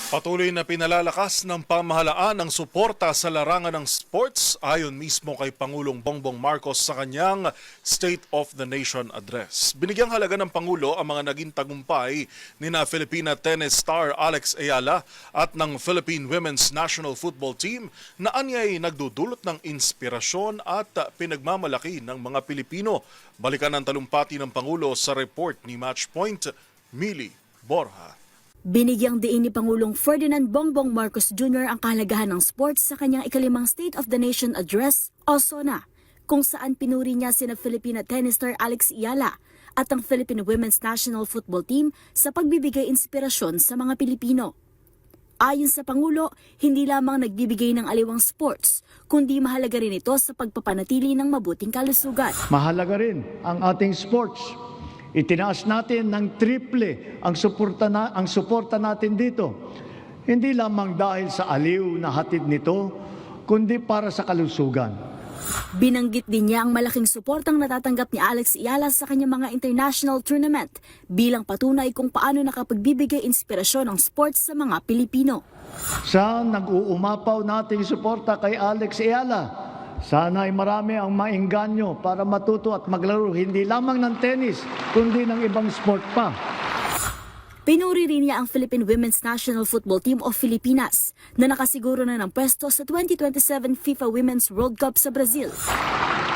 Patuloy na pinalalakas ng pamahalaan ang suporta sa larangan ng sports ayon mismo kay Pangulong Bongbong Marcos sa kanyang State of the Nation address. Binigyang halaga ng Pangulo ang mga naging tagumpay ni Filipina tennis star Alex Ayala at ng Philippine Women's National Football Team na anyay nagdudulot ng inspirasyon at pinagmamalaki ng mga Pilipino. Balikan ang talumpati ng Pangulo sa report ni Matchpoint, Mili Borja. Binigyang diin ni Pangulong Ferdinand Bongbong Marcos Jr. ang kahalagahan ng sports sa kanyang ikalimang State of the Nation Address o SONA, kung saan pinuri niya sina Filipina tennis star Alex Ayala at ang Philippine Women's National Football Team sa pagbibigay inspirasyon sa mga Pilipino. Ayon sa Pangulo, hindi lamang nagbibigay ng aliwang sports, kundi mahalaga rin ito sa pagpapanatili ng mabuting kalusugan. Mahalaga rin ang ating sports. Itinaas natin ng triple ang suporta natin dito. Hindi lamang dahil sa aliw na hatid nito, kundi para sa kalusugan. Binanggit din niya ang malaking suportang natatanggap ni Alex Ayala sa kanyang mga international tournament bilang patunay kung paano nakapagbibigay inspirasyon ang sports sa mga Pilipino. Sa nag-uumapaw nating suporta kay Alex Ayala, sana ay marami ang maengganyo para matuto at maglaro hindi lamang ng tennis, kundi ng ibang sport pa. Pinuri rin niya ang Philippine Women's National Football Team o Filipinas na nakasiguro na ng pwesto sa 2027 FIFA Women's World Cup sa Brazil.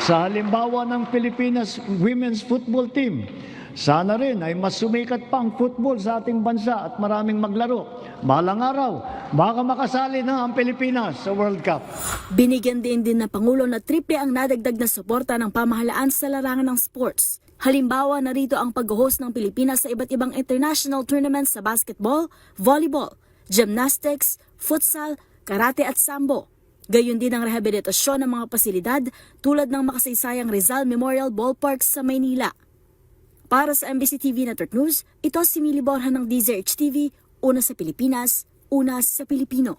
Sa halimbawa ng Pilipinas Women's Football Team, sana rin ay mas sumikat pa ang football sa ating bansa at maraming maglaro. Balang araw, baka makasali na ang Pilipinas sa World Cup. Binigyan din ng Pangulo na triple ang nadagdag na suporta ng pamahalaan sa larangan ng sports. Halimbawa, narito ang pag-host ng Pilipinas sa iba't ibang international tournaments sa basketball, volleyball, gymnastics, futsal, karate at sambo. Gayon din ang rehabilitasyon ng mga pasilidad tulad ng makasaysayang Rizal Memorial Ballpark sa Maynila. Para sa MBC TV Network News, ito si Mili Borja ng DZRH TV, una sa Pilipinas, una sa Pilipino.